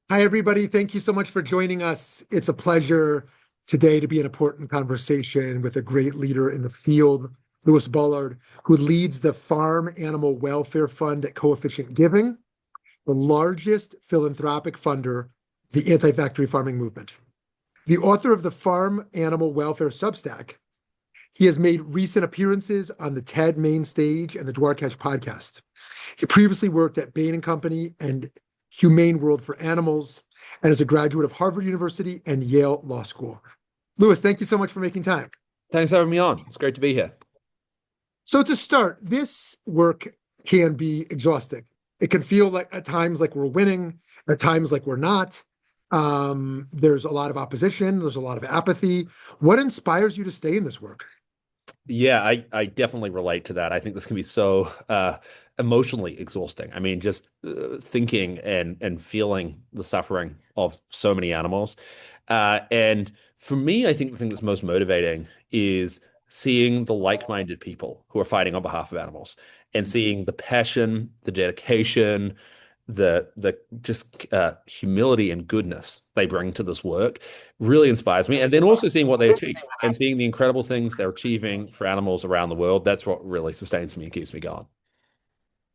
Hi, everybody. Thank you so much for joining us. It's a pleasure today to be in an important conversation with a great leader in the field, Louis Bollard, who leads the Farm Animal Welfare Fund at Coefficient Giving, the largest philanthropic funder of the anti-factory farming movement. The author of the Farm Animal Welfare Substack, he has made recent appearances on the TED main stage and the Dwarkesh Podcast. He previously worked at Bain and Company and Humane World for Animals, and is a graduate of Harvard University and Yale Law School. Louis, thank you so much for making time. Thanks for having me on. It's great to be here. So to start, this work can be exhausting. It can feel like at times like we're winning, at times like we're not. There's a lot of opposition. There's a lot of apathy. What inspires you to stay in this work? Yeah, I definitely relate to that. I think this can be so emotionally exhausting. I mean, just thinking and feeling the suffering of so many animals. And for me, I think the thing that's most motivating is seeing the like-minded people who are fighting on behalf of animals and seeing the passion, the dedication, the just humility and goodness they bring to this work really inspires me. And then also seeing what they achieve and seeing the incredible things they're achieving for animals around the world. That's what really sustains me and keeps me going.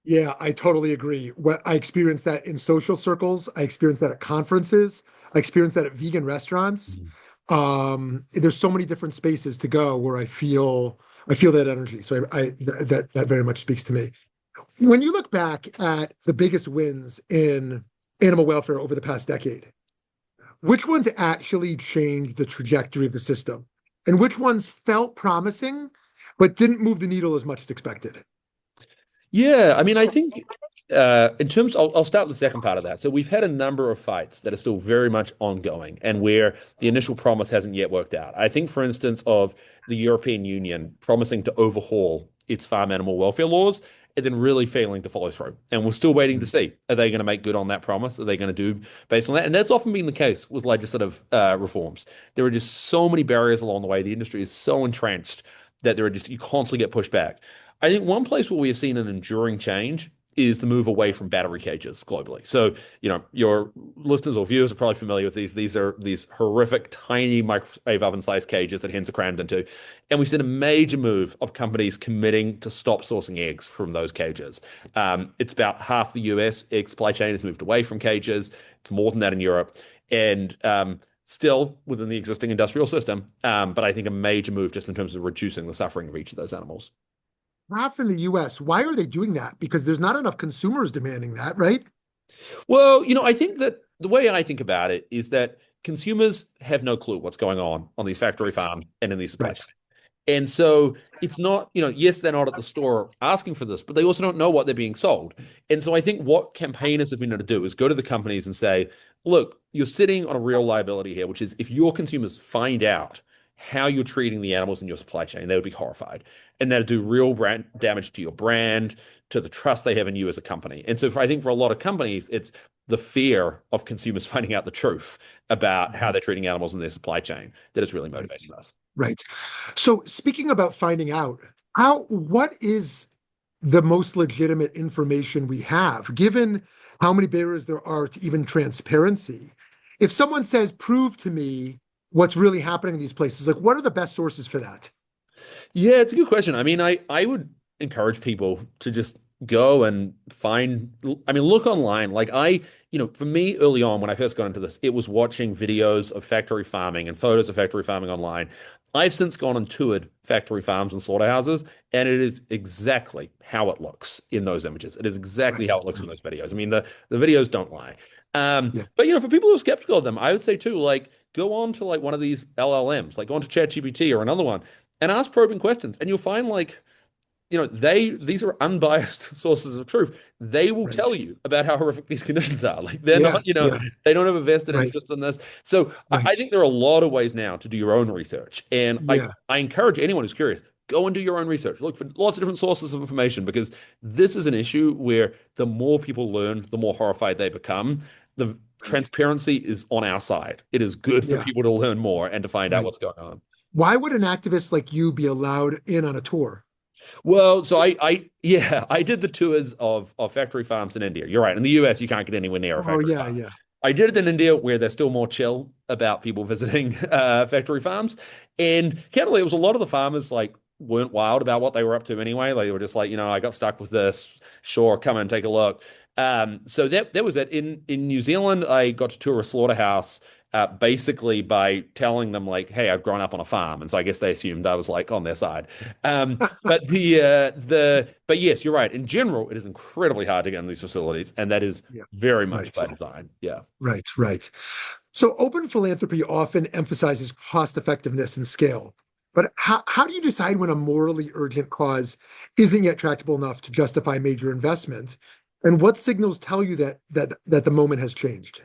Yeah, I totally agree. I experienced that in social circles. I experienced that at conferences. I experienced that at vegan restaurants. Mhm. There's so many different spaces to go where I feel that energy. So that very much speaks to me. When you look back at the biggest wins in animal welfare over the past decade, which ones actually changed the trajectory of the system? And which ones felt promising, but didn't move the needle as much as expected? Yeah, I mean, I think in terms, I'll start with the second part of that. So we've had a number of fights that are still very much ongoing and where the initial promise hasn't yet worked out. I think, for instance, of the European Union promising to overhaul its farm animal welfare laws and then really failing to follow through. And we're still waiting to see, are they going to make good on that promise? Are they going to do based on that? And that's often been the case with legislative reforms. There are just so many barriers along the way. The industry is so entrenched that you constantly get pushed back. I think one place where we have seen an enduring change is the move away from battery cages globally. So, your listeners or viewers are probably familiar with these. These are these horrific, tiny microwave oven-sized cages that hens are crammed into. And we've seen a major move of companies committing to stop sourcing eggs from those cages. It's about half the US egg supply chain has moved away from cages. It's more than that in Europe. And still within the existing industrial system, but I think a major move just in terms of reducing the suffering of each of those animals. Half in the US. Why are they doing that? Because there's not enough consumers demanding that, right? Well, I think that the way I think about it is that consumers have no clue what's going on these factory Right. farms and in these supply Right. chains. And so it's not, yes, they're not at the store asking for this, but they also don't know what they're being sold. And so I think what campaigners have been able to do is go to the companies and say, look, you're sitting on a real liability here, which is if your consumers find out how you're treating the animals in your supply chain, they would be horrified. And that'd do real brand damage to your brand, to the trust they have in you as a company. And so I think for a lot of companies, it's the fear of consumers finding out the truth about how they're treating animals in their supply chain that is really Right. motivating us. Right. So speaking about finding out, what is the most legitimate information we have, given how many barriers there are to even transparency? If someone says, prove to me what's really happening in these places, like what are the best sources for that? Yeah, it's a good question. I mean, I would encourage people to just go and find, I mean, look online. For me early on when I first got into this, it was watching videos of factory farming and photos of factory farming online. I've since gone and toured factory farms and slaughterhouses, and it is exactly how it looks in those images. It is exactly Right. how it looks in Right. those videos. I mean, the videos don't lie. Yeah. But for people who are skeptical of them, I would say too, like go on to like one of these LLMs, like go on to ChatGPT or another one and ask probing questions, and you'll find like these are unbiased sources of truth. They will tell Right. you about how horrific these conditions are. Like they're Yeah. not, Yeah. they don't have a vested Right. interest in this. So I Right. think there are a lot of ways now to do your own research, and Yeah. I encourage anyone who's curious. Go and do your own research. Look for lots of different sources of information because this is an issue where the more people learn, the more horrified they become. The transparency is on our side. It is good for Yeah. people to learn more and to find out Right. what's going on. Why would an activist like you be allowed in on a tour? Well, so yeah, I did the tours of factory farms in India. You're right. In the US, you can't get anywhere near a Oh, factory yeah. farm. Yeah. I did it in India where they're still more chill about people visiting factory farms. And candidly, it was a lot of the farmers like weren't wild about what they were up to anyway. They were just like, I got stuck with this. Sure, come and take a look. So that was it. In New Zealand, I got to tour a slaughterhouse basically by telling them like, "Hey, I've grown up on a farm," and so I guess they assumed I was like on their side. But but yes, you're right. In general, it is incredibly hard to get in these facilities, and that is Yeah. very much Right. by design. Yeah. Right. Right. So open philanthropy often emphasizes cost effectiveness and scale. But how do you decide when a morally urgent cause isn't yet tractable enough to justify major investment? And what signals tell you that the moment has changed?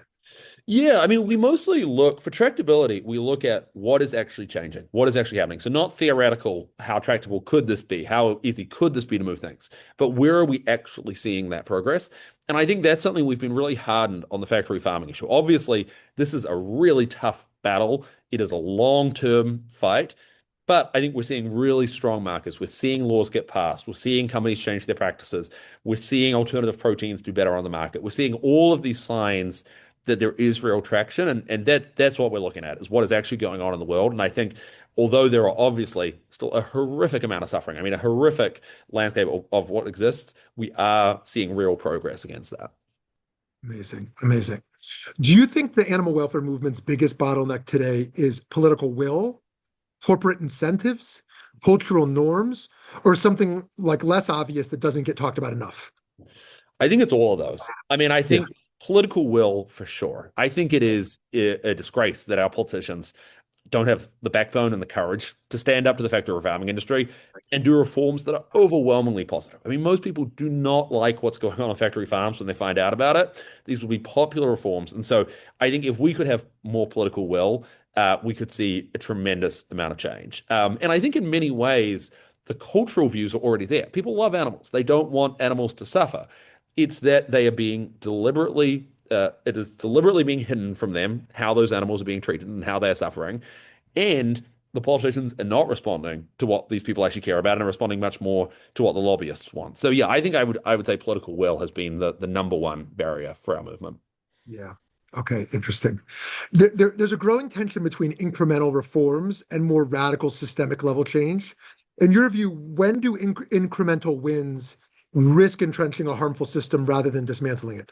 Yeah, I mean, we mostly look for tractability. We look at what is actually changing, what is actually happening. So not theoretical, how tractable could this be? How easy could this be to move things? But where are we actually seeing that progress? And I think that's something we've been really hardened on the factory farming issue. Obviously, this is a really tough battle. It is a long-term fight. But I think we're seeing really strong markers. We're seeing laws get passed. We're seeing companies change their practices. We're seeing alternative proteins do better on the market. We're seeing all of these signs that there is real traction, and that's what we're looking at is what is actually going on in the world. And I think although there are obviously still a horrific amount of suffering, I mean a horrific landscape of what exists, we are seeing real progress against that. Amazing. Amazing. Do you think the animal welfare movement's biggest bottleneck today is political will, corporate incentives, cultural norms, or something like less obvious that doesn't get talked about enough? I think it's all of those. I mean, I Yeah. think political will for sure. I think it is a disgrace that our politicians don't have the backbone and the courage to stand up to the factory farming industry and do reforms that are overwhelmingly positive. I mean, most people do not like what's going on factory farms when they find out about it. These will be popular reforms. And so I think if we could have more political will, we could see a tremendous amount of change. And I think in many ways, the cultural views are already there. People love animals. They don't want animals to suffer. It's that they are being deliberately, it is deliberately being hidden from them how those animals are being treated and how they're suffering. And the politicians are not responding to what these people actually care about and are responding much more to what the lobbyists want. So yeah, I think I would say political will has been the number one barrier for our movement. Yeah. Okay, interesting. There's a growing tension between incremental reforms and more radical systemic level change. In your view, when do incremental wins risk entrenching a harmful system rather than dismantling it?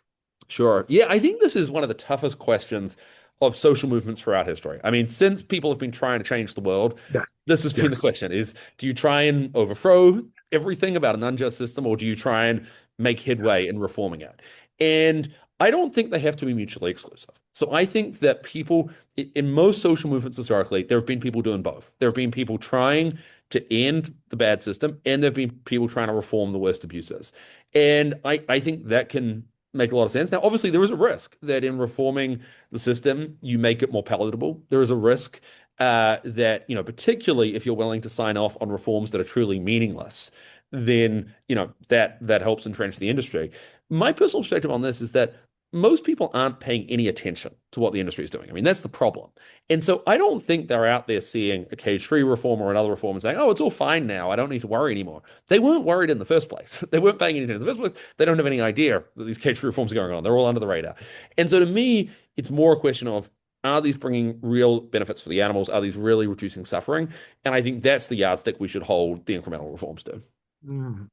Sure. Yeah, I think this is one of the toughest questions of social movements throughout history. I mean, since people have been trying to change the world, Yeah. this has been the Yes. question is, do you try and overthrow everything about an unjust system, or do you try and make headway in reforming it? And I don't think they have to be mutually exclusive. So I think that people, in most social movements historically, there have been people doing both. There have been people trying to end the bad system, and there have been people trying to reform the worst abuses. And I think that can make a lot of sense. Now, obviously, there is a risk that in reforming the system, you make it more palatable. There is a risk that, particularly if you're willing to sign off on reforms that are truly meaningless, then, that helps entrench the industry. My personal perspective on this is that most people aren't paying any attention to what the industry is doing. I mean, that's the problem. And so I don't think they're out there seeing a cage-free reform or another reform and saying, oh, it's all fine now. I don't need to worry anymore. They weren't worried in the first place. They weren't paying any attention in the first place. They don't have any idea that these cage-free reforms are going on. They're all under the radar. And so to me, it's more a question of, are these bringing real benefits for the animals? Are these really reducing suffering? And I think that's the yardstick we should hold the incremental reforms to.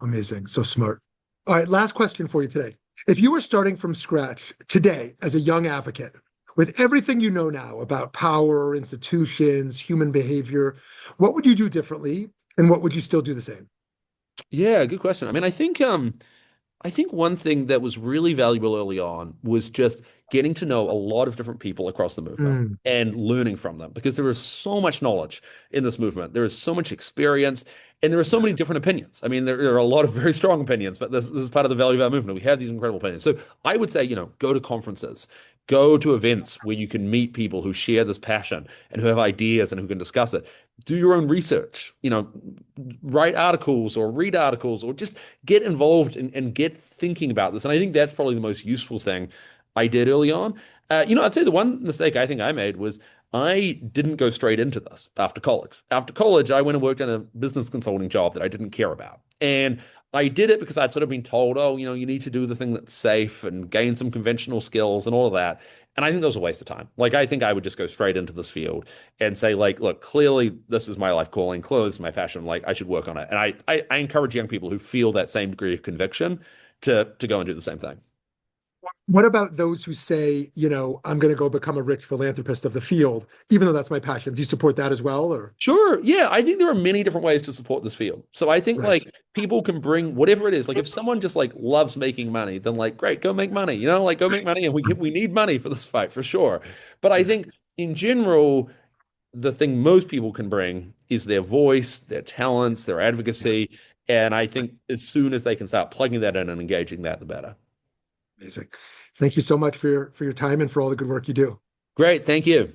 Amazing. So smart. All right, last question for you today. If you were starting from scratch today as a young advocate, with everything you know now about power, institutions, human behavior, what would you do differently, and what would you still do the same? Yeah, good question. I mean, I think one thing that was really valuable early on was just getting to know a lot of different people across the movement Mm, and learning from them because there is so much knowledge in this movement. There is so much experience and there are so many different opinions. I mean, there are a lot of very strong opinions, but this is part of the value of our movement. We have these incredible opinions. So I would say, go to conferences, go to events where you can meet people who share this passion and who have ideas and who can discuss it. Do your own research, write articles or read articles or just get involved and get thinking about this. And I think that's probably the most useful thing I did early on. I'd say the one mistake I think I made was I didn't go straight into this after college. After college, I went and worked in a business consulting job that I didn't care about. And I did it because I'd sort of been told, oh, you need to do the thing that's safe and gain some conventional skills and all of that. And I think that was a waste of time. Like, I think I would just go straight into this field and say, like, look, clearly this is my life calling, clearly this is my passion. Like, I should work on it. And I encourage young people who feel that same degree of conviction to go and do the same thing. What about those who say, I'm going to go become a rich philanthropist of the field, even though that's my passion? Do you support that as well, or? Sure. Yeah. I think there are many different ways to support this field. So I think Right. like people can bring whatever it is. Like if someone just like loves making money, then like, great, go make money, like go make money. And we need money for this fight for sure. But I think in general, the thing most people can bring is their voice, their talents, their advocacy. And I think as soon as they can start plugging that in and engaging that, the better. Amazing. Thank you so much for your time and for all the good work you do. Great. Thank you.